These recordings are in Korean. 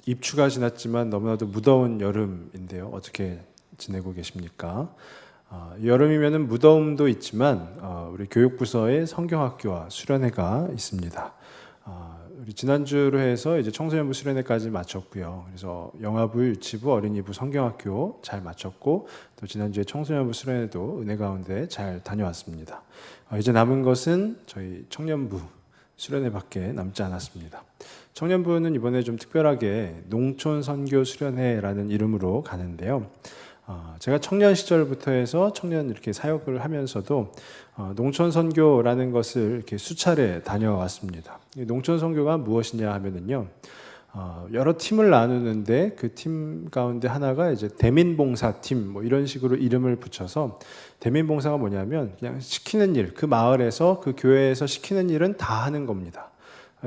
입추가 지났지만 너무나도 무더운 여름인데요. 어떻게 지내고 계십니까? 여름이면은 무더움도 있지만 우리 교육부서에 성경학교와 수련회가 있습니다. 우리 지난주로 해서 이제 청소년부 수련회까지 마쳤고요. 그래서 영아부, 유치부, 어린이부 성경학교 잘 마쳤고 또 지난주에 청소년부 수련회도 은혜 가운데 잘 다녀왔습니다. 이제 남은 것은 저희 청년부 수련회밖에 남지 않았습니다. 청년부는 이번에 좀 특별하게 농촌 선교 수련회라는 이름으로 가는데요. 제가 청년 시절부터 해서 청년 이렇게 사역을 하면서도 농촌 선교라는 것을 이렇게 수차례 다녀왔습니다. 농촌 선교가 무엇이냐 하면은요, 여러 팀을 나누는데 그 팀 가운데 하나가 이제 대민봉사팀 뭐 이런 식으로 이름을 붙여서 대민봉사가 뭐냐면 그냥 시키는 일, 그 마을에서 그 교회에서 시키는 일은 다 하는 겁니다.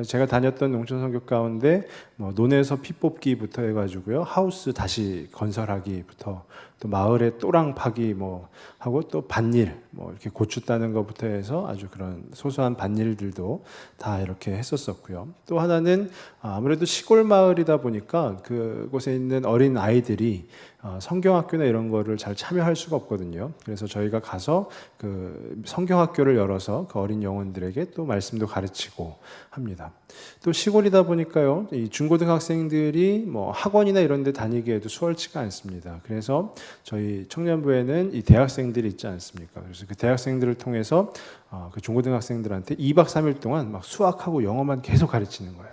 제가 다녔던 농촌 선교 가운데 뭐 논에서 피 뽑기부터 해가지고요, 하우스 다시 건설하기부터 또 마을에 또랑 파기 뭐 하고 또 밭일 뭐 이렇게 고추 따는 것부터 해서 아주 그런 소소한 밭일들도 다 이렇게 했었었고요. 또 하나는 아무래도 시골 마을이다 보니까 그곳에 있는 어린 아이들이 성경학교나 이런 거를 잘 참여할 수가 없거든요. 그래서 저희가 가서 그 성경학교를 열어서 그 어린 영혼들에게 또 말씀도 가르치고 합니다. 또 시골이다 보니까요, 이 중고등학생들이 뭐 학원이나 이런 데 다니기에도 수월치가 않습니다. 그래서 저희 청년부에는 이 대학생들이 있지 않습니까? 그래서 그 대학생들을 통해서 그 중고등학생들한테 2박 3일 동안 막 수학하고 영어만 계속 가르치는 거예요.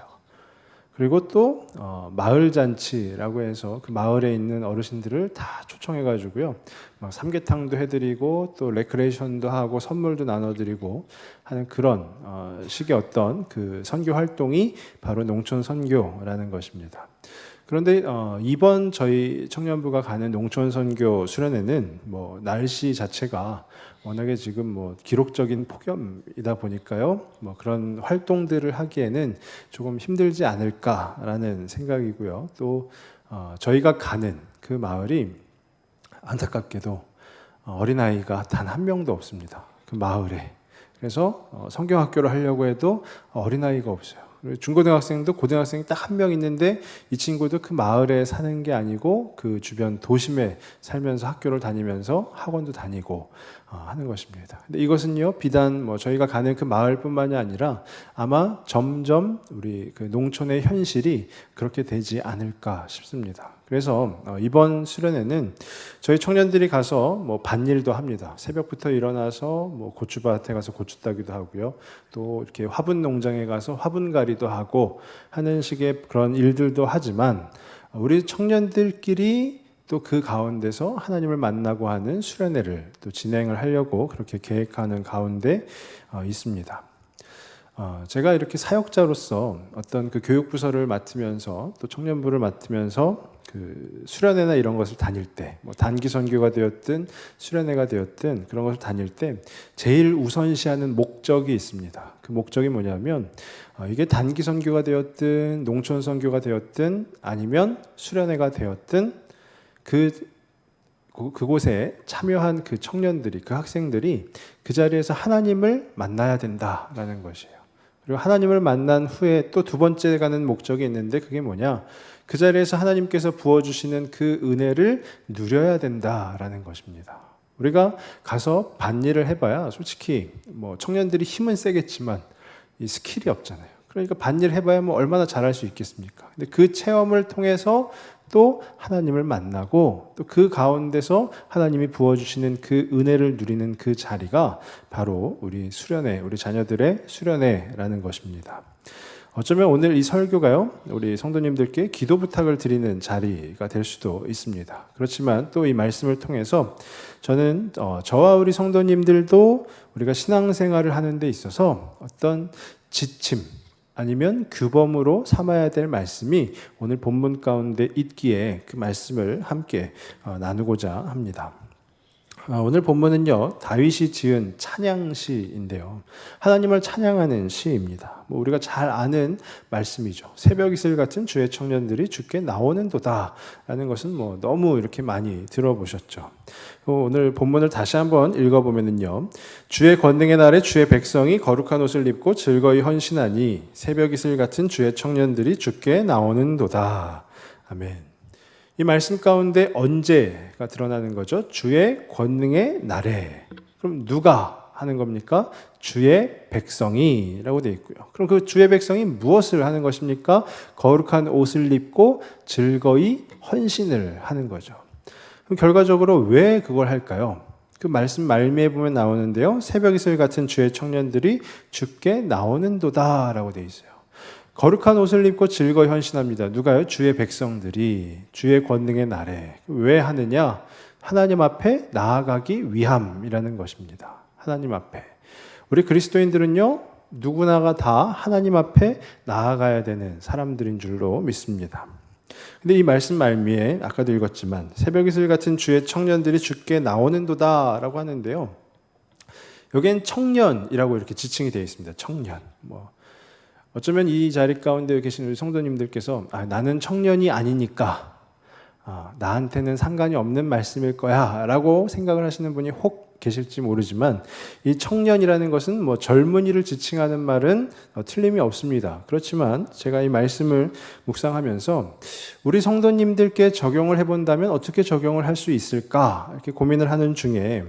그리고 또 마을 잔치라고 해서 그 마을에 있는 어르신들을 다 초청해 가지고요, 막 삼계탕도 해드리고 또 레크레이션도 하고 선물도 나눠드리고 하는 그런 식의 어떤 그 선교 활동이 바로 농촌 선교라는 것입니다. 그런데 이번 저희 청년부가 가는 농촌 선교 수련회는 뭐 날씨 자체가 워낙에 지금 뭐 기록적인 폭염이다 보니까요, 뭐 그런 활동들을 하기에는 조금 힘들지 않을까라는 생각이고요. 또 저희가 가는 그 마을이 안타깝게도 어린아이가 단 한 명도 없습니다. 그 마을에. 그래서 성경학교를 하려고 해도 어린아이가 없어요. 중고등학생도 고등학생이 딱 한 명 있는데 이 친구도 그 마을에 사는 게 아니고 그 주변 도심에 살면서 학교를 다니면서 학원도 다니고 하는 것입니다. 근데 이것은요, 비단 뭐 저희가 가는 그 마을뿐만이 아니라 아마 점점 우리 그 농촌의 현실이 그렇게 되지 않을까 싶습니다. 그래서 이번 수련회는 저희 청년들이 가서 뭐 밭일도 합니다. 새벽부터 일어나서 뭐 고추밭에 가서 고추 따기도 하고요. 또 이렇게 화분 농장에 가서 화분갈이도 하고 하는 식의 그런 일들도 하지만 우리 청년들끼리 또 그 가운데서 하나님을 만나고 하는 수련회를 또 진행을 하려고 그렇게 계획하는 가운데 있습니다. 제가 이렇게 사역자로서 어떤 그 교육부서를 맡으면서 또 청년부를 맡으면서 그 수련회나 이런 것을 다닐 때, 뭐 단기 선교가 되었든 수련회가 되었든 그런 것을 다닐 때 제일 우선시하는 목적이 있습니다. 그 목적이 뭐냐면 이게 단기 선교가 되었든 농촌 선교가 되었든 아니면 수련회가 되었든 그곳에 참여한 그 청년들이, 그 학생들이 그 자리에서 하나님을 만나야 된다라는 것이에요. 그리고 하나님을 만난 후에 또 두 번째 가는 목적이 있는데 그게 뭐냐? 그 자리에서 하나님께서 부어주시는 그 은혜를 누려야 된다라는 것입니다. 우리가 가서 밭일을 해봐야 솔직히 뭐 청년들이 힘은 세겠지만 이 스킬이 없잖아요. 그러니까 밭일 해봐야 뭐 얼마나 잘할 수 있겠습니까? 근데 그 체험을 통해서 또 하나님을 만나고 또 그 가운데서 하나님이 부어주시는 그 은혜를 누리는 그 자리가 바로 우리 수련회, 우리 자녀들의 수련회라는 것입니다. 어쩌면 오늘 이 설교가요, 우리 성도님들께 기도 부탁을 드리는 자리가 될 수도 있습니다. 그렇지만 또 이 말씀을 통해서 저는 저와 우리 성도님들도 우리가 신앙생활을 하는 데 있어서 어떤 지침 아니면 규범으로 삼아야 될 말씀이 오늘 본문 가운데 있기에 그 말씀을 함께 나누고자 합니다. 오늘 본문은요, 다윗이 지은 찬양시인데요, 하나님을 찬양하는 시입니다. 우리가 잘 아는 말씀이죠. 새벽 이슬 같은 주의 청년들이 주께 나오는도다 라는 것은 뭐 너무 이렇게 많이 들어보셨죠. 오늘 본문을 다시 한번 읽어보면요, 주의 권능의 날에 주의 백성이 거룩한 옷을 입고 즐거이 헌신하니 새벽 이슬 같은 주의 청년들이 주께 나오는도다. 아멘. 이 말씀 가운데 언제가 드러나는 거죠? 주의 권능의 날에. 그럼 누가 하는 겁니까? 주의 백성이라고 되어 있고요. 그럼 그 주의 백성이 무엇을 하는 것입니까? 거룩한 옷을 입고 즐거이 헌신을 하는 거죠. 그럼 결과적으로 왜 그걸 할까요? 그 말씀 말미에 보면 나오는데요. 새벽 이슬 같은 주의 청년들이 주께 나오는도다 라고 되어 있어요. 거룩한 옷을 입고 즐거이 헌신합니다. 누가요? 주의 백성들이 주의 권능의 날에. 왜 하느냐? 하나님 앞에 나아가기 위함이라는 것입니다. 하나님 앞에. 우리 그리스도인들은요, 누구나가 다 하나님 앞에 나아가야 되는 사람들인 줄로 믿습니다. 근데 이 말씀 말미에 아까도 읽었지만 새벽 이슬 같은 주의 청년들이 주께 나오는도다 라고 하는데요. 여기엔 청년이라고 이렇게 지칭이 되어 있습니다. 청년. 어쩌면 이 자리 가운데 계신 우리 성도님들께서 나는 청년이 아니니까 나한테는 상관이 없는 말씀일 거야 라고 생각을 하시는 분이 혹 계실지 모르지만 이 청년이라는 것은 젊은이를 지칭하는 말은 틀림이 없습니다. 그렇지만 제가 이 말씀을 묵상하면서 우리 성도님들께 적용을 해본다면 어떻게 적용을 할 수 있을까 이렇게 고민을 하는 중에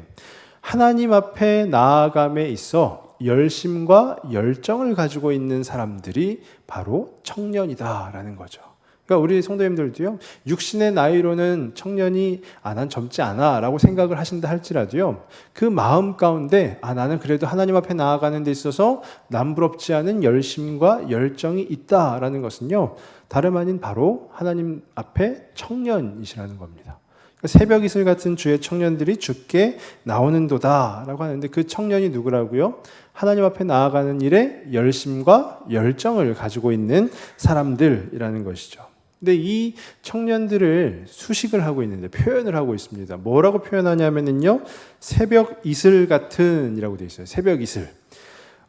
하나님 앞에 나아감에 있어 열심과 열정을 가지고 있는 사람들이 바로 청년이다라는 거죠. 그러니까 우리 성도님들도요, 육신의 나이로는 청년이 난 젊지 않아 라고 생각을 하신다 할지라도요, 그 마음 가운데 나는 그래도 하나님 앞에 나아가는 데 있어서 남부럽지 않은 열심과 열정이 있다라는 것은요, 다름 아닌 바로 하나님 앞에 청년이시라는 겁니다. 그러니까 새벽 이슬 같은 주의 청년들이 주께 나오는도다 라고 하는데 그 청년이 누구라고요? 하나님 앞에 나아가는 일에 열심과 열정을 가지고 있는 사람들이라는 것이죠. 근데 이 청년들을 수식을 하고 있는데 표현을 하고 있습니다. 뭐라고 표현하냐면요, 새벽 이슬 같은 이라고 되어 있어요. 새벽 이슬.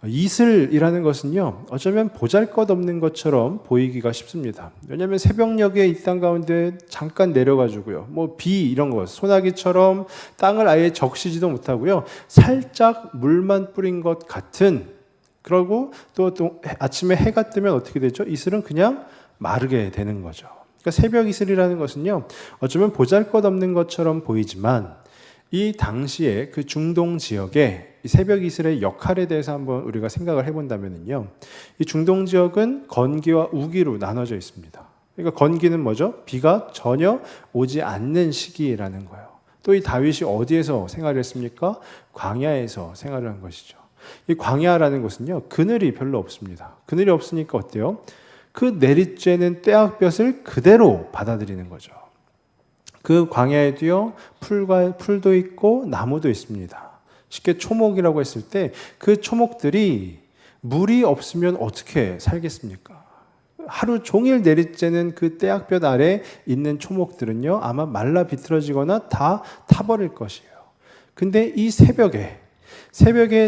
이슬이라는 것은요, 어쩌면 보잘것없는 것처럼 보이기가 쉽습니다. 왜냐하면 새벽녘에 이 땅 가운데 잠깐 내려가지고요, 비 이런 거, 소나기처럼 땅을 아예 적시지도 못하고요, 살짝 물만 뿌린 것 같은, 그러고 또 아침에 해가 뜨면 어떻게 되죠? 이슬은 그냥 마르게 되는 거죠. 그러니까 새벽 이슬이라는 것은요, 어쩌면 보잘것없는 것처럼 보이지만 이 당시에 그 중동 지역에 이 새벽 이슬의 역할에 대해서 한번 우리가 생각을 해본다면요, 이 중동 지역은 건기와 우기로 나눠져 있습니다. 그러니까 건기는 뭐죠? 비가 전혀 오지 않는 시기라는 거예요. 또 이 다윗이 어디에서 생활을 했습니까? 광야에서 생활을 한 것이죠. 이 광야라는 곳은요, 그늘이 별로 없습니다. 그늘이 없으니까 어때요? 그 내리쬐는 떼약볕을 그대로 받아들이는 거죠. 그 광야에도요, 풀도 있고 나무도 있습니다. 쉽게 초목이라고 했을 때 그 초목들이 물이 없으면 어떻게 살겠습니까? 하루 종일 내리쬐는 그 떼약볕 아래 있는 초목들은요, 아마 말라 비틀어지거나 다 타버릴 것이에요. 근데 이 새벽에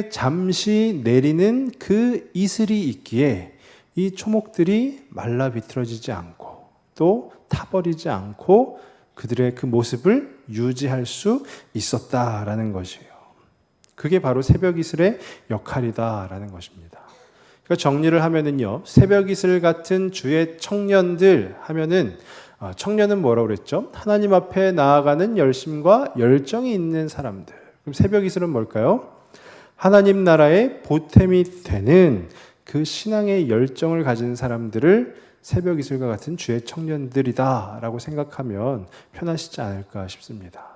잠시 내리는 그 이슬이 있기에 이 초목들이 말라 비틀어지지 않고 또 타버리지 않고 그들의 그 모습을 유지할 수 있었다라는 것이에요. 그게 바로 새벽 이슬의 역할이다라는 것입니다. 그러니까 정리를 하면은요, 새벽 이슬 같은 주의 청년들 하면은, 청년은 뭐라고 그랬죠? 하나님 앞에 나아가는 열심과 열정이 있는 사람들. 그럼 새벽 이슬은 뭘까요? 하나님 나라의 보탬이 되는 그 신앙의 열정을 가진 사람들을 새벽 이슬과 같은 주의 청년들이다 라고 생각하면 편하시지 않을까 싶습니다.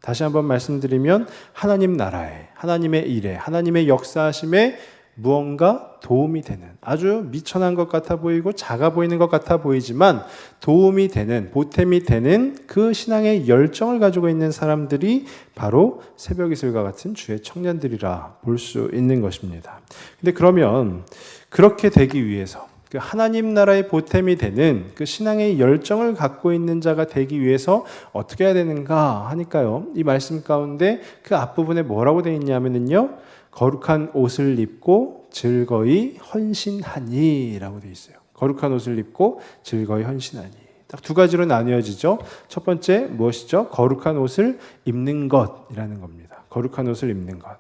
다시 한번 말씀드리면 하나님 나라에, 하나님의 일에, 하나님의 역사하심에 무언가 도움이 되는, 아주 미천한 것 같아 보이고 작아 보이는 것 같아 보이지만 도움이 되는, 보탬이 되는 그 신앙의 열정을 가지고 있는 사람들이 바로 새벽 이슬과 같은 주의 청년들이라 볼 수 있는 것입니다. 근데 그러면 그렇게 되기 위해서, 그 하나님 나라의 보탬이 되는 그 신앙의 열정을 갖고 있는 자가 되기 위해서 어떻게 해야 되는가 하니까요, 이 말씀 가운데 그 앞부분에 뭐라고 되어 있냐면요, 거룩한 옷을 입고 즐거이 헌신하니 라고 되어 있어요. 거룩한 옷을 입고 즐거이 헌신하니. 딱 두 가지로 나뉘어지죠. 첫 번째 무엇이죠? 거룩한 옷을 입는 것이라는 겁니다. 거룩한 옷을 입는 것.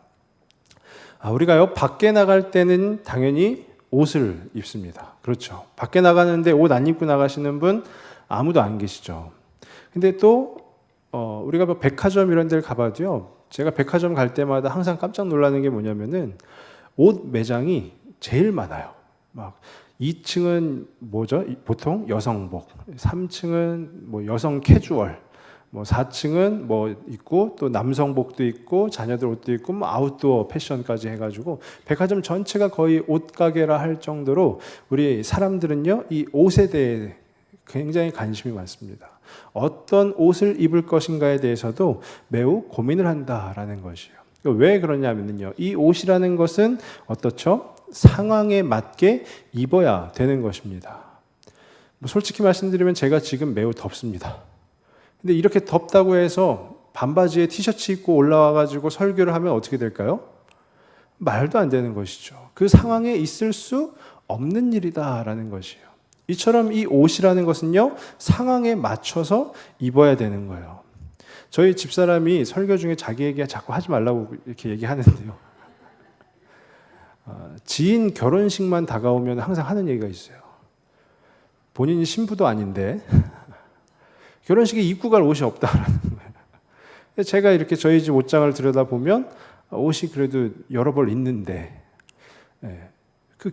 우리가요, 밖에 나갈 때는 당연히 옷을 입습니다. 그렇죠. 밖에 나가는데 옷 안 입고 나가시는 분 아무도 안 계시죠. 근데 또 우리가 뭐 백화점 이런 데를 가봐도요, 제가 백화점 갈 때마다 항상 깜짝 놀라는 게 뭐냐면은 옷 매장이 제일 많아요. 막 2층은 뭐죠? 보통 여성복, 3층은 뭐 여성 캐주얼, 뭐 4층은 뭐 있고 또 남성복도 있고 자녀들 옷도 있고 뭐 아웃도어 패션까지 해가지고 백화점 전체가 거의 옷가게라 할 정도로 우리 사람들은요, 이 옷에 대해 굉장히 관심이 많습니다. 어떤 옷을 입을 것인가에 대해서도 매우 고민을 한다라는 것이에요. 왜 그러냐면요, 이 옷이라는 것은 어떻죠? 상황에 맞게 입어야 되는 것입니다. 뭐 솔직히 말씀드리면 제가 지금 매우 덥습니다. 근데 이렇게 덥다고 해서 반바지에 티셔츠 입고 올라와가지고 설교를 하면 어떻게 될까요? 말도 안 되는 것이죠. 그 상황에 있을 수 없는 일이다라는 것이에요. 이처럼 이 옷이라는 것은요, 상황에 맞춰서 입어야 되는 거예요. 저희 집사람이 설교 중에 자기 얘기 자꾸 하지 말라고 이렇게 얘기하는데요. 지인 결혼식만 다가오면 항상 하는 얘기가 있어요. 본인이 신부도 아닌데 결혼식에 입고 갈 옷이 없다라는 거예요. 제가 이렇게 저희 집 옷장을 들여다보면 옷이 그래도 여러 벌 있는데, 그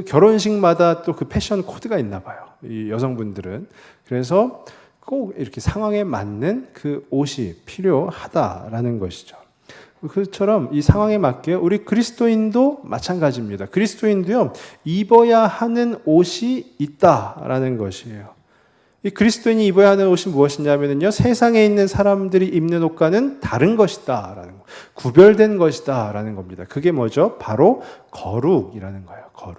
결혼식마다 또 그 패션 코드가 있나 봐요. 이 여성분들은. 그래서 꼭 이렇게 상황에 맞는 그 옷이 필요하다라는 것이죠. 그처럼 이 상황에 맞게 우리 그리스도인도 마찬가지입니다. 그리스도인도요, 입어야 하는 옷이 있다라는 것이에요. 이 그리스도인이 입어야 하는 옷이 무엇이냐면요, 세상에 있는 사람들이 입는 옷과는 다른 것이다라는 거, 구별된 것이다라는 겁니다. 그게 뭐죠? 바로 거룩이라는 거예요. 거룩.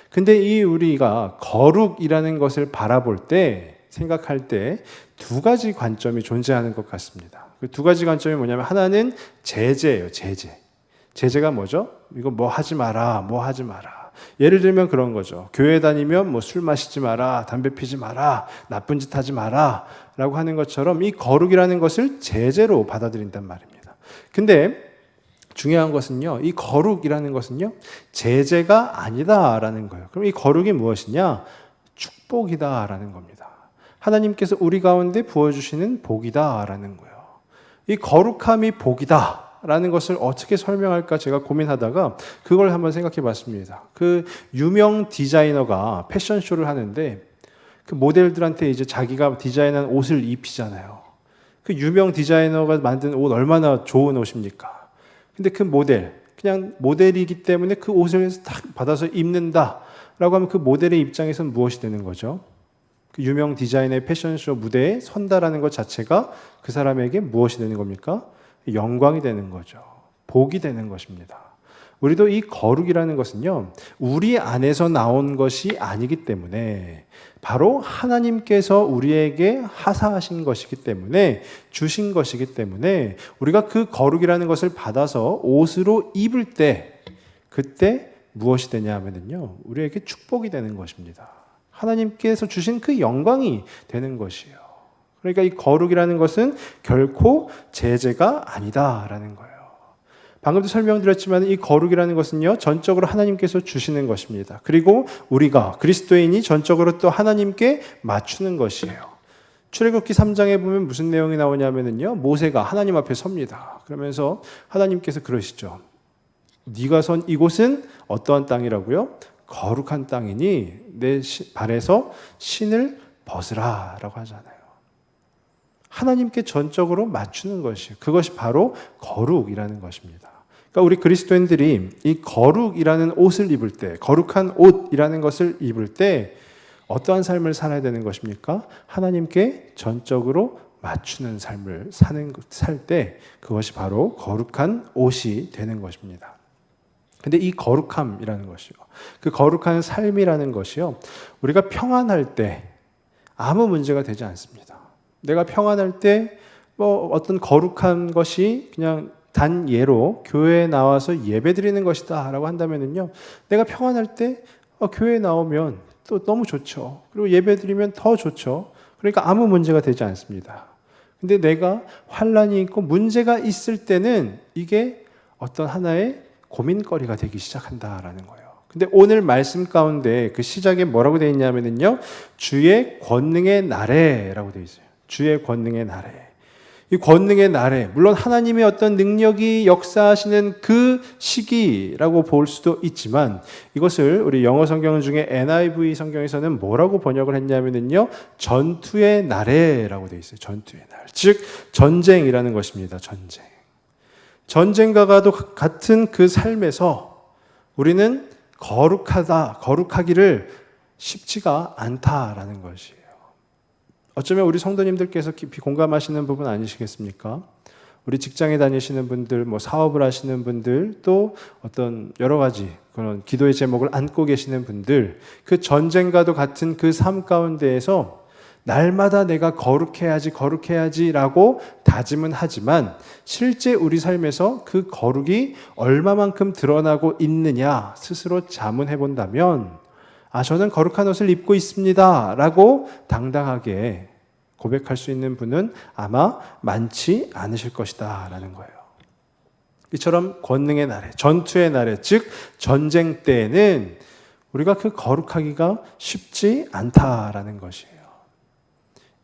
근데 이 우리가 거룩이라는 것을 바라볼 때, 생각할 때 두 가지 관점이 존재하는 것 같습니다. 그 두 가지 관점이 뭐냐면, 하나는 제재예요. 제재가 뭐죠? 이거 뭐 하지 마라, 뭐 하지 마라. 예를 들면 그런 거죠. 교회 다니면 뭐 술 마시지 마라, 담배 피지 마라, 나쁜 짓 하지 마라 라고 하는 것처럼 이 거룩이라는 것을 제재로 받아들인단 말입니다. 근데 중요한 것은요, 이 거룩이라는 것은요, 제재가 아니다라는 거예요. 그럼 이 거룩이 무엇이냐? 축복이다라는 겁니다. 하나님께서 우리 가운데 부어주시는 복이다라는 거예요. 이 거룩함이 복이다라는 것을 어떻게 설명할까 제가 고민하다가 그걸 한번 생각해 봤습니다. 그 유명 디자이너가 패션쇼를 하는데 그 모델들한테 이제 자기가 디자인한 옷을 입히잖아요. 그 유명 디자이너가 만든 옷 얼마나 좋은 옷입니까? 근데 그 모델, 그냥 모델이기 때문에 그 옷을 딱 받아서 입는다라고 하면 그 모델의 입장에서는 무엇이 되는 거죠? 그 유명 디자이너의 패션쇼 무대에 선다라는 것 자체가 그 사람에게 무엇이 되는 겁니까? 영광이 되는 거죠. 복이 되는 것입니다. 우리도 이 거룩이라는 것은요, 우리 안에서 나온 것이 아니기 때문에 바로 하나님께서 우리에게 하사하신 것이기 때문에, 주신 것이기 때문에 우리가 그 거룩이라는 것을 받아서 옷으로 입을 때, 그때 무엇이 되냐 하면요, 우리에게 축복이 되는 것입니다. 하나님께서 주신 그 영광이 되는 것이에요. 그러니까 이 거룩이라는 것은 결코 제재가 아니다라는 거예요. 방금도 설명드렸지만 이 거룩이라는 것은요, 전적으로 하나님께서 주시는 것입니다. 그리고 우리가 그리스도인이 전적으로 또 하나님께 맞추는 것이에요. 출애굽기 3장에 보면 무슨 내용이 나오냐면요, 모세가 하나님 앞에 섭니다. 그러면서 하나님께서 그러시죠. 네가 선 이곳은 어떠한 땅이라고요? 거룩한 땅이니 내 발에서 신을 벗으라 라고 하잖아요. 하나님께 전적으로 맞추는 것이에요. 그것이 바로 거룩이라는 것입니다. 그러니까 우리 그리스도인들이 이 거룩이라는 옷을 입을 때, 거룩한 옷이라는 것을 입을 때 어떠한 삶을 살아야 되는 것입니까? 하나님께 전적으로 맞추는 삶을 살 때 그것이 바로 거룩한 옷이 되는 것입니다. 근데 이 거룩함이라는 것이요, 그 거룩한 삶이라는 것이요, 우리가 평안할 때 아무 문제가 되지 않습니다. 내가 평안할 때 뭐 어떤 거룩한 것이 그냥 단 예로 교회에 나와서 예배 드리는 것이다 라고 한다면요, 내가 평안할 때 교회에 나오면 또 너무 좋죠. 그리고 예배 드리면 더 좋죠. 그러니까 아무 문제가 되지 않습니다. 근데 내가 환난이 있고 문제가 있을 때는 이게 어떤 하나의 고민거리가 되기 시작한다라는 거예요. 근데 오늘 말씀 가운데 그 시작에 뭐라고 되어 있냐면요, 주의 권능의 날에라고 되어 있어요. 주의 권능의 날에. 이 권능의 날에, 물론 하나님의 어떤 능력이 역사하시는 그 시기라고 볼 수도 있지만, 이것을 우리 영어 성경 중에 NIV 성경에서는 뭐라고 번역을 했냐면요, 전투의 날에라고 되어 있어요. 전투의 날. 즉 전쟁이라는 것입니다. 전쟁. 전쟁과 같은 그 삶에서 우리는 거룩하기를 쉽지가 않다라는 것이에요. 어쩌면 우리 성도님들께서 깊이 공감하시는 부분 아니시겠습니까? 우리 직장에 다니시는 분들, 사업을 하시는 분들, 또 어떤 여러 가지 그런 기도의 제목을 안고 계시는 분들, 그 전쟁과도 같은 그 삶 가운데에서 날마다 내가 거룩해야지라고 다짐은 하지만 실제 우리 삶에서 그 거룩이 얼마만큼 드러나고 있느냐 스스로 자문해 본다면, 저는 거룩한 옷을 입고 있습니다 라고 당당하게 고백할 수 있는 분은 아마 많지 않으실 것이다 라는 거예요. 이처럼 권능의 날에, 전투의 날에, 즉 전쟁 때에는 우리가 그 거룩하기가 쉽지 않다라는 것이에요.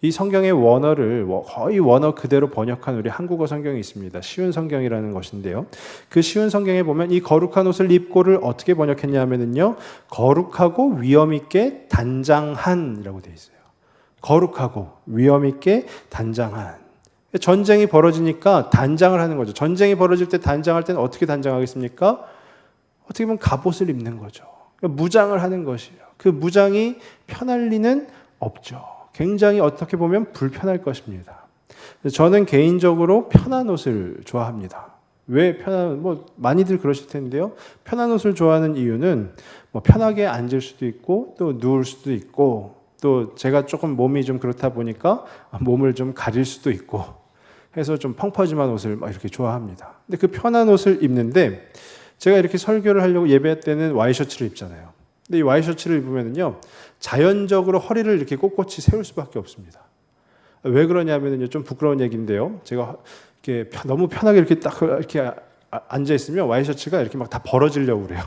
이 성경의 원어를 거의 원어 그대로 번역한 우리 한국어 성경이 있습니다. 쉬운 성경이라는 것인데요. 그 쉬운 성경에 보면 이 거룩한 옷을 입고를 어떻게 번역했냐면요, 거룩하고 위엄 있게 단장한이라고 되어 있어요. 거룩하고 위엄 있게 단장한. 전쟁이 벌어지니까 단장을 하는 거죠. 전쟁이 벌어질 때 단장할 때는 어떻게 단장하겠습니까? 어떻게 보면 갑옷을 입는 거죠. 무장을 하는 것이에요. 그 무장이 편할 리는 없죠. 굉장히 어떻게 보면 불편할 것입니다. 저는 개인적으로 편한 옷을 좋아합니다. 왜 많이들 그러실 텐데요. 편한 옷을 좋아하는 이유는 편하게 앉을 수도 있고, 또 누울 수도 있고, 또 제가 조금 몸이 좀 그렇다 보니까 몸을 좀 가릴 수도 있고 해서 좀 펑퍼짐한 옷을 이렇게 좋아합니다. 근데 그 편한 옷을 입는데, 제가 이렇게 설교를 하려고 예배 때는 와이셔츠를 입잖아요. 근데 이 와이셔츠를 입으면요, 자연적으로 허리를 이렇게 꼿꼿이 세울 수밖에 없습니다. 왜 그러냐면요, 좀 부끄러운 얘기인데요. 제가 이렇게 너무 편하게 이렇게 딱 이렇게 앉아 있으면 와이셔츠가 이렇게 막 다 벌어지려고 그래요.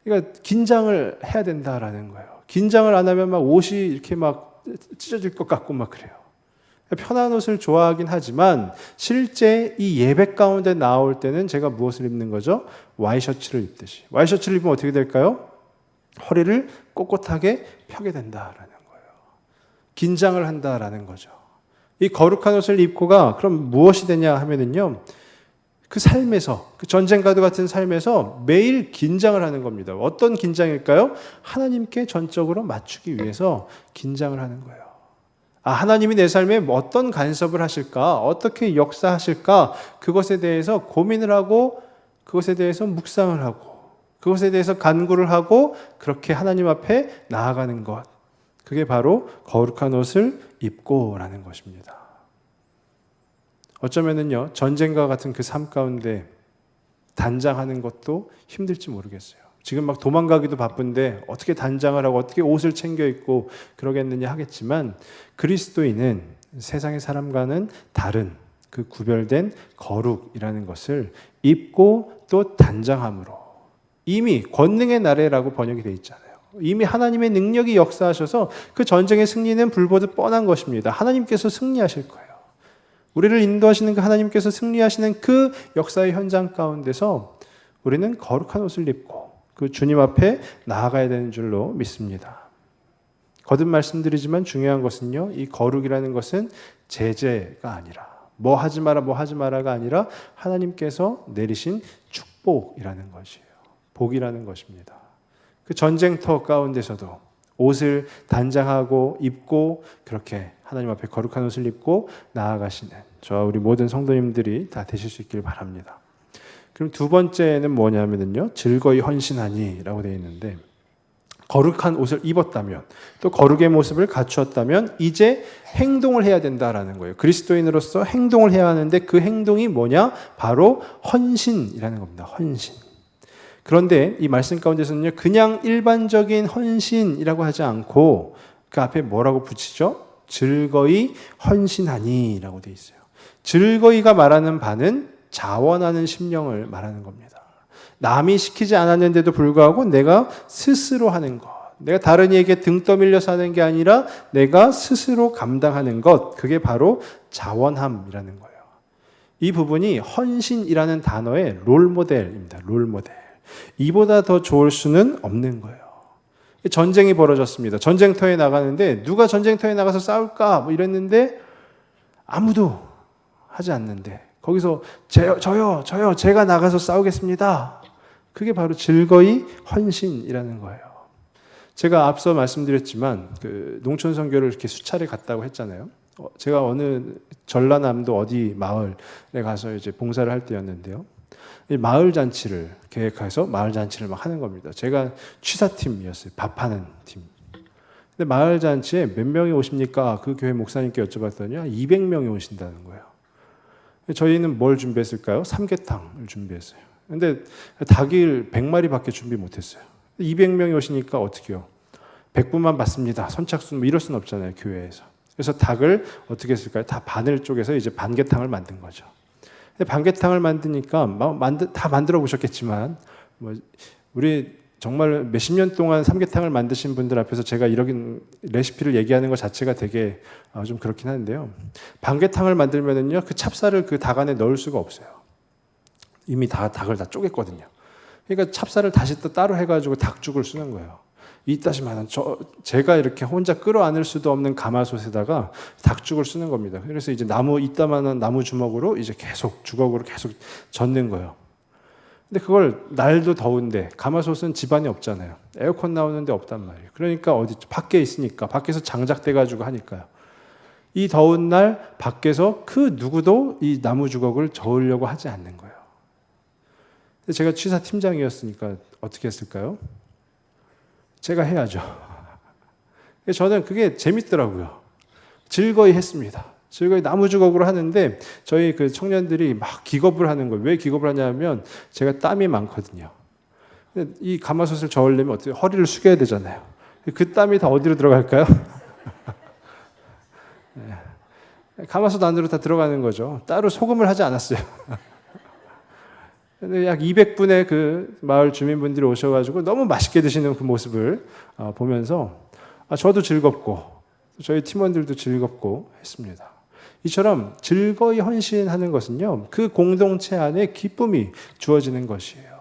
그러니까 긴장을 해야 된다라는 거예요. 긴장을 안 하면 막 옷이 이렇게 막 찢어질 것 같고 막 그래요. 편한 옷을 좋아하긴 하지만 실제 이 예배 가운데 나올 때는 제가 무엇을 입는 거죠? 와이셔츠를 입듯이. 와이셔츠를 입으면 어떻게 될까요? 허리를 꼿꼿하게 펴게 된다라는 거예요. 긴장을 한다라는 거죠. 이 거룩한 옷을 입고가 그럼 무엇이 되냐 하면은요, 그 삶에서, 그 전쟁과도 같은 삶에서 매일 긴장을 하는 겁니다. 어떤 긴장일까요? 하나님께 전적으로 맞추기 위해서 긴장을 하는 거예요. 하나님이 내 삶에 어떤 간섭을 하실까? 어떻게 역사하실까? 그것에 대해서 고민을 하고, 그것에 대해서 묵상을 하고, 그것에 대해서 간구를 하고, 그렇게 하나님 앞에 나아가는 것. 그게 바로 거룩한 옷을 입고라는 것입니다. 어쩌면은요, 전쟁과 같은 그 삶 가운데 단장하는 것도 힘들지 모르겠어요. 지금 막 도망가기도 바쁜데 어떻게 단장을 하고 어떻게 옷을 챙겨 입고 그러겠느냐 하겠지만, 그리스도인은 세상의 사람과는 다른 그 구별된 거룩이라는 것을 입고 또 단장함으로, 이미 권능의 날에라고 번역이 되어 있잖아요. 이미 하나님의 능력이 역사하셔서 그 전쟁의 승리는 불보듯 뻔한 것입니다. 하나님께서 승리하실 거예요. 우리를 인도하시는 그 하나님께서 승리하시는 그 역사의 현장 가운데서 우리는 거룩한 옷을 입고 그 주님 앞에 나아가야 되는 줄로 믿습니다. 거듭 말씀드리지만 중요한 것은요, 이 거룩이라는 것은 제재가 아니라, 뭐 하지 마라가 아니라 하나님께서 내리신 축복이라는 것이에요. 복이라는 것입니다. 그 전쟁터 가운데서도 옷을 단장하고 입고 그렇게 하나님 앞에 거룩한 옷을 입고 나아가시는 저와 우리 모든 성도님들이 다 되실 수 있기를 바랍니다. 그럼 두 번째는 뭐냐면요, 즐거이 헌신하니라고 되어 있는데, 거룩한 옷을 입었다면, 또 거룩의 모습을 갖추었다면 이제 행동을 해야 된다라는 거예요. 그리스도인으로서 행동을 해야 하는데 그 행동이 뭐냐? 바로 헌신이라는 겁니다. 헌신. 그런데 이 말씀 가운데서는요, 그냥 일반적인 헌신이라고 하지 않고 그 앞에 뭐라고 붙이죠? 즐거이 헌신하니라고 되어 있어요. 즐거이가 말하는 바는 자원하는 심령을 말하는 겁니다. 남이 시키지 않았는데도 불구하고 내가 스스로 하는 것. 내가 다른 이에게 등 떠밀려서 하는 게 아니라 내가 스스로 감당하는 것. 그게 바로 자원함이라는 거예요. 이 부분이 헌신이라는 단어의 롤모델입니다. 롤모델. 이보다 더 좋을 수는 없는 거예요. 전쟁이 벌어졌습니다. 전쟁터에 나가는데 누가 전쟁터에 나가서 싸울까? 뭐 이랬는데 아무도 하지 않는데 거기서 저요, 제가 나가서 싸우겠습니다. 그게 바로 즐거이 헌신이라는 거예요. 제가 앞서 말씀드렸지만 그 농촌 선교를 이렇게 수차례 갔다고 했잖아요. 제가 어느 전라남도 어디 마을에 가서 이제 봉사를 할 때였는데요. 이 마을 잔치를 계획해서 마을 잔치를 막 하는 겁니다. 제가 취사팀이었어요. 밥하는 팀. 근데 마을 잔치에 몇 명이 오십니까? 그 교회 목사님께 여쭤봤더니 200명이 오신다는 거예요. 저희는 뭘 준비했을까요? 삼계탕을 준비했어요. 근데 닭을 100마리밖에 준비 못했어요. 200명이 오시니까 어떻게 해요? 100분만 받습니다. 선착순 뭐 이럴 수는 없잖아요. 교회에서. 그래서 닭을 어떻게 했을까요? 다 반을 쪼개서 이제 반개탕을 만든 거죠. 근데 반개탕을 만드니까 다 만들어 보셨겠지만 뭐 우리 정말 몇십 년 동안 삼계탕을 만드신 분들 앞에서 제가 이런 레시피를 얘기하는 것 자체가 되게 좀 그렇긴 한데요. 반개탕을 만들면은요, 그 찹쌀을 그 닭 안에 넣을 수가 없어요. 이미 닭을 다 쪼갰거든요. 그러니까 찹쌀을 다시 또 따로 해가지고 닭죽을 쓰는 거예요. 이따시만은 제가 이렇게 혼자 끌어안을 수도 없는 가마솥에다가 닭죽을 쓰는 겁니다. 그래서 이제 이따만한 나무 주먹으로 이제 계속 주걱으로 계속 젓는 거예요. 근데 그걸 날도 더운데 가마솥은 집안에 없잖아요. 에어컨 나오는데 없단 말이에요. 그러니까 어디 밖에 있으니까 밖에서 장작돼 가지고 하니까요. 이 더운 날 밖에서 그 누구도 이 나무 주걱을 저으려고 하지 않는 거예요. 근데 제가 취사 팀장이었으니까 어떻게 했을까요? 제가 해야죠. 저는 그게 재밌더라고요. 즐거이 했습니다. 즐거이 나무 주걱으로 하는데 저희 그 청년들이 막 기겁을 하는 거예요. 왜 기겁을 하냐면 제가 땀이 많거든요. 이 가마솥을 저으려면 어떻게 허리를 숙여야 되잖아요. 그 땀이 다 어디로 들어갈까요? 가마솥 안으로 다 들어가는 거죠. 따로 소금을 하지 않았어요. 근데 약 200분의 그 마을 주민분들이 오셔가지고 너무 맛있게 드시는 그 모습을 보면서 저도 즐겁고 저희 팀원들도 즐겁고 했습니다. 이처럼 즐거이 헌신하는 것은요, 그 공동체 안에 기쁨이 주어지는 것이에요.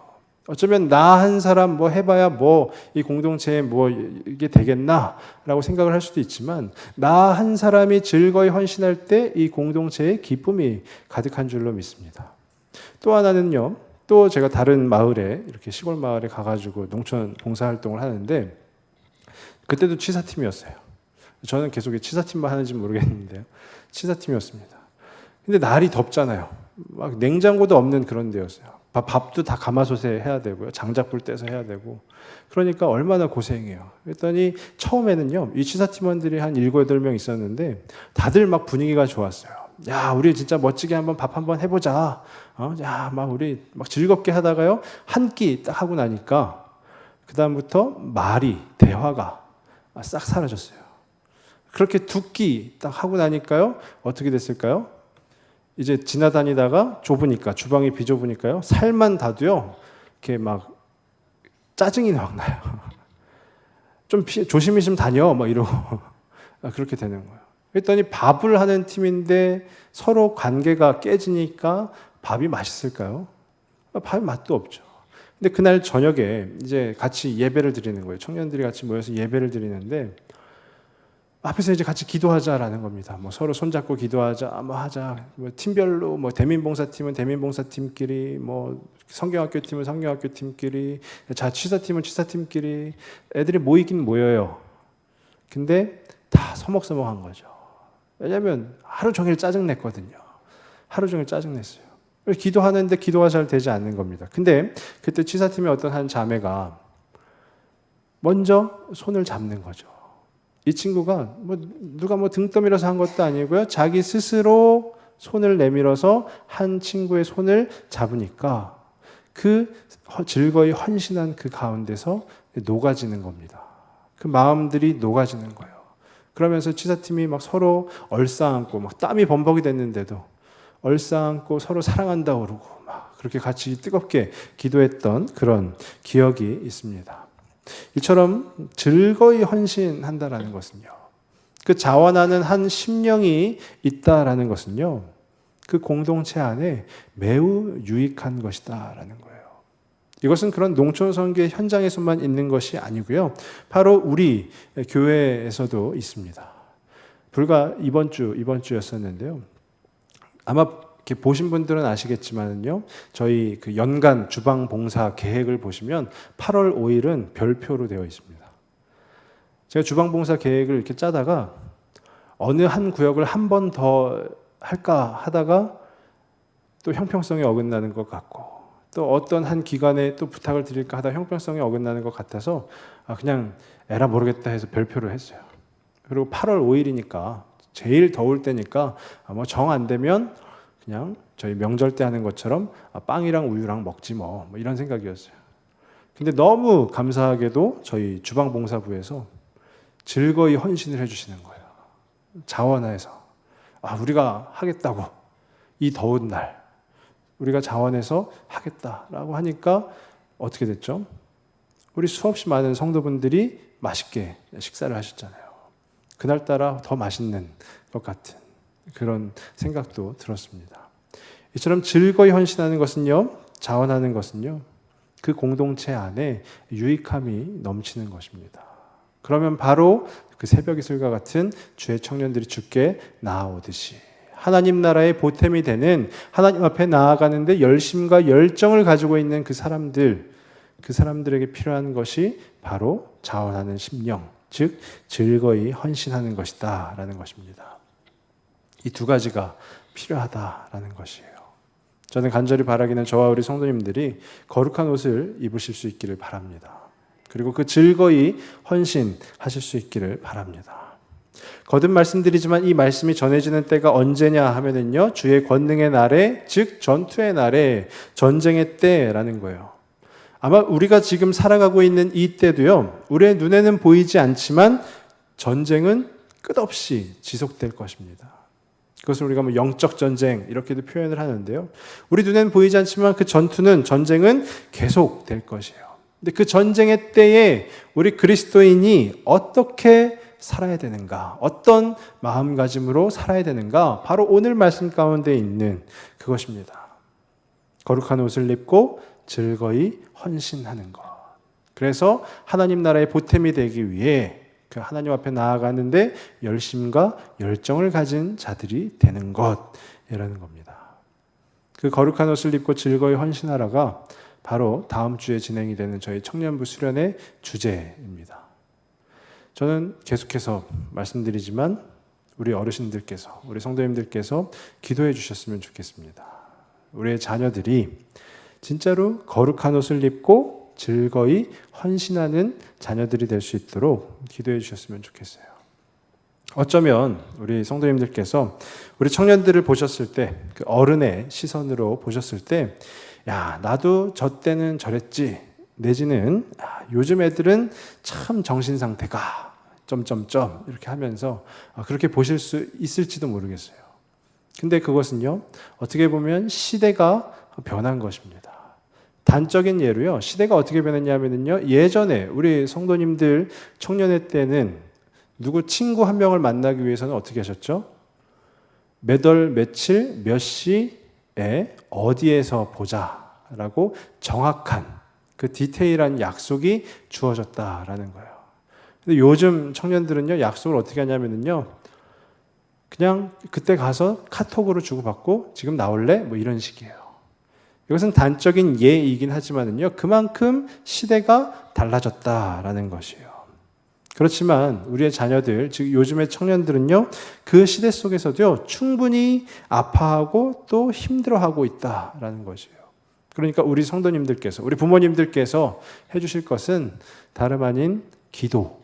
어쩌면 나 한 사람 뭐 해봐야 뭐 이 공동체에 뭐 이게 되겠나라고 생각을 할 수도 있지만 나 한 사람이 즐거이 헌신할 때 이 공동체에 기쁨이 가득한 줄로 믿습니다. 또 하나는요, 또 제가 다른 마을에 이렇게 시골 마을에 가가지고 농촌 봉사활동을 하는데 그때도 취사팀이었어요. 저는 계속 취사팀만 하는지 모르겠는데요. 취사팀이었습니다. 근데 날이 덥잖아요. 막 냉장고도 없는 그런 데였어요. 밥도 다 가마솥에 해야 되고요. 장작불 떼서 해야 되고. 그러니까 얼마나 고생해요. 그랬더니 처음에는요, 이 취사팀원들이 한 7, 8명 있었는데 다들 막 분위기가 좋았어요. 야, 우리 진짜 멋지게 한번 밥 한번 해보자. 야, 막 우리 막 즐겁게 하다가요, 한 끼 딱 하고 나니까 그다음부터 대화가 싹 사라졌어요. 그렇게 2끼 딱 하고 나니까요, 어떻게 됐을까요? 이제 지나다니다가 좁으니까, 주방이 비좁으니까요, 살만 닿도요, 이렇게 막 짜증이 막 나요. 좀 조심히 좀 다녀, 막 이러고. 그렇게 되는 거예요. 그랬더니 밥을 하는 팀인데 서로 관계가 깨지니까 밥이 맛있을까요? 밥이 맛도 없죠. 근데 그날 저녁에 이제 같이 예배를 드리는 거예요. 청년들이 같이 모여서 예배를 드리는데 앞에서 이제 같이 기도하자라는 겁니다. 뭐 서로 손잡고 기도하자, 뭐 하자. 뭐 팀별로 뭐 대민봉사팀은 대민봉사팀끼리, 뭐 성경학교 팀은 성경학교 팀끼리, 취사팀은 취사팀끼리 애들이 모이긴 모여요. 근데 다 서먹서먹한 거죠. 왜냐하면 하루 종일 짜증냈거든요. 하루 종일 짜증냈어요. 기도하는데 기도가 잘 되지 않는 겁니다. 근데 그때 취사팀의 어떤 한 자매가 먼저 손을 잡는 거죠. 이 친구가 누가 등 떠밀어서 한 것도 아니고요. 자기 스스로 손을 내밀어서 한 친구의 손을 잡으니까 그 즐거이 헌신한 그 가운데서 녹아지는 겁니다. 그 마음들이 녹아지는 거예요. 그러면서 취사팀이 막 서로 얼싸안고 막 땀이 범벅이 됐는데도 얼싸안고 서로 사랑한다고 그러고 막 그렇게 같이 뜨겁게 기도했던 그런 기억이 있습니다. 이처럼 즐거이 헌신한다라는 것은요, 그 자원하는 한 심령이 있다라는 것은요, 그 공동체 안에 매우 유익한 것이다라는 거예요. 이것은 그런 농촌 선교의 현장에서만 있는 것이 아니고요, 바로 우리 교회에서도 있습니다. 불과 이번 주였었는데요. 아마 이렇게 보신 분들은 아시겠지만요, 저희 그 연간 주방 봉사 계획을 보시면 8월 5일은 별표로 되어 있습니다. 제가 주방 봉사 계획을 이렇게 짜다가 어느 한 구역을 한 번 더 할까 하다가 또 형평성에 어긋나는 것 같고, 또 어떤 한 기관에 또 부탁을 드릴까 하다 형평성에 어긋나는 것 같아서 그냥 에라 모르겠다 해서 별표를 했어요. 그리고 8월 5일이니까 제일 더울 때니까 뭐 정 안 되면 그냥 저희 명절 때 하는 것처럼 빵이랑 우유랑 먹지 뭐 이런 생각이었어요. 근데 너무 감사하게도 저희 주방봉사부에서 즐거이 헌신을 해주시는 거예요. 자원해서 우리가 하겠다고, 이 더운 날 우리가 자원해서 하겠다라고 하니까 어떻게 됐죠? 우리 수없이 많은 성도분들이 맛있게 식사를 하셨잖아요. 그날따라 더 맛있는 것 같은 그런 생각도 들었습니다. 이처럼 즐거이 헌신하는 것은요, 자원하는 것은요, 그 공동체 안에 유익함이 넘치는 것입니다. 그러면 바로 그 새벽 이슬과 같은 주의 청년들이 주께 나아오듯이 하나님 나라의 보탬이 되는, 하나님 앞에 나아가는데 열심과 열정을 가지고 있는 그 사람들에게 필요한 것이 바로 자원하는 심령, 즉 즐거이 헌신하는 것이다 라는 것입니다. 이 두 가지가 필요하다라는 것이에요. 저는 간절히 바라기는 저와 우리 성도님들이 거룩한 옷을 입으실 수 있기를 바랍니다. 그리고 그 즐거이 헌신하실 수 있기를 바랍니다. 거듭 말씀드리지만 이 말씀이 전해지는 때가 언제냐 하면은요, 주의 권능의 날에, 즉 전투의 날에, 전쟁의 때라는 거예요. 아마 우리가 지금 살아가고 있는 이 때도요, 우리의 눈에는 보이지 않지만 전쟁은 끝없이 지속될 것입니다. 그것을 우리가 뭐 영적 전쟁 이렇게도 표현을 하는데요, 우리 눈에는 보이지 않지만 그 전쟁은 계속될 것이에요. 근데 그 전쟁의 때에 우리 그리스도인이 어떻게 살아야 되는가, 어떤 마음가짐으로 살아야 되는가, 바로 오늘 말씀 가운데 있는 그것입니다. 거룩한 옷을 입고 즐거이 헌신하는 것. 그래서 하나님 나라의 보탬이 되기 위해 그 하나님 앞에 나아가는데 열심과 열정을 가진 자들이 되는 것이라는 겁니다. 그 거룩한 옷을 입고 즐거이 헌신하라가 바로 다음 주에 진행이 되는 저희 청년부 수련의 주제입니다. 저는 계속해서 말씀드리지만 우리 어르신들께서, 우리 성도님들께서 기도해 주셨으면 좋겠습니다. 우리의 자녀들이 진짜로 거룩한 옷을 입고 즐거이 헌신하는 자녀들이 될 수 있도록 기도해 주셨으면 좋겠어요. 어쩌면 우리 성도님들께서 우리 청년들을 보셨을 때, 그 어른의 시선으로 보셨을 때, 야, 나도 저 때는 저랬지, 내지는 요즘 애들은 참 정신 상태가 점점점 이렇게 하면서 그렇게 보실 수 있을지도 모르겠어요. 근데 그것은요, 어떻게 보면 시대가 변한 것입니다. 단적인 예로요, 시대가 어떻게 변했냐면요, 예전에 우리 성도님들 청년회 때는 누구 친구 한 명을 만나기 위해서는 어떻게 하셨죠? 몇 월 며칠 몇 시에 어디에서 보자라고 정확한 그 디테일한 약속이 주어졌다라는 거예요. 근데 요즘 청년들은요, 약속을 어떻게 하냐면요, 그냥 그때 가서 카톡으로 주고받고 지금 나올래? 뭐 이런 식이에요. 이것은 단적인 예이긴 하지만은요, 그만큼 시대가 달라졌다라는 것이에요. 그렇지만 우리의 자녀들, 즉 요즘의 청년들은요, 그 시대 속에서도요, 충분히 아파하고 또 힘들어하고 있다라는 것이에요. 그러니까 우리 성도님들께서, 우리 부모님들께서 해주실 것은 다름 아닌 기도,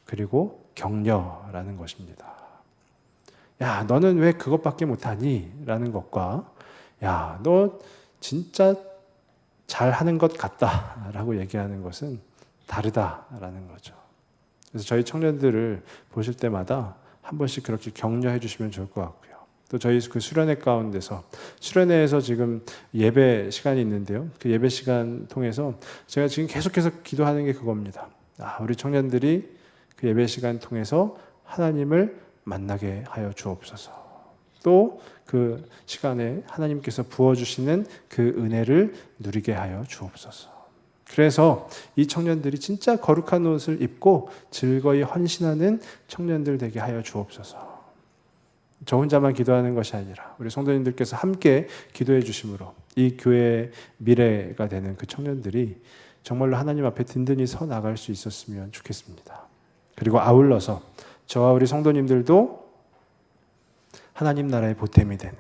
그리고 격려라는 것입니다. 야, 너는 왜 그것밖에 못하니? 라는 것과, 야, 너 진짜 잘하는 것 같다 라고 얘기하는 것은 다르다라는 거죠. 그래서 저희 청년들을 보실 때마다 한 번씩 그렇게 격려해 주시면 좋을 것 같고요. 또 저희 그 수련회 가운데서 수련회에서 지금 예배 시간이 있는데요. 그 예배 시간 통해서 제가 지금 계속해서 기도하는 게 그겁니다. 우리 청년들이 그 예배 시간 통해서 하나님을 만나게 하여 주옵소서. 또 그 시간에 하나님께서 부어주시는 그 은혜를 누리게 하여 주옵소서. 그래서 이 청년들이 진짜 거룩한 옷을 입고 즐거이 헌신하는 청년들 되게 하여 주옵소서. 저 혼자만 기도하는 것이 아니라 우리 성도님들께서 함께 기도해 주심으로 이 교회의 미래가 되는 그 청년들이 정말로 하나님 앞에 든든히 서 나갈 수 있었으면 좋겠습니다. 그리고 아울러서 저와 우리 성도님들도 하나님 나라의 보탬이 되는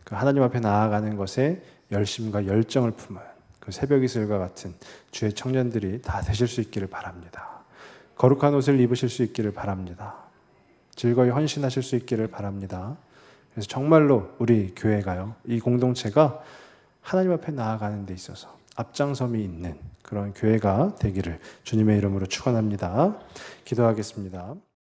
그 하나님 앞에 나아가는 것에 열심과 열정을 품은 그 새벽 이슬과 같은 주의 청년들이 다 되실 수 있기를 바랍니다. 거룩한 옷을 입으실 수 있기를 바랍니다. 즐거이 헌신하실 수 있기를 바랍니다. 그래서 정말로 우리 교회가요, 이 공동체가 하나님 앞에 나아가는 데 있어서 앞장섬이 있는 그런 교회가 되기를 주님의 이름으로 축원합니다. 기도하겠습니다.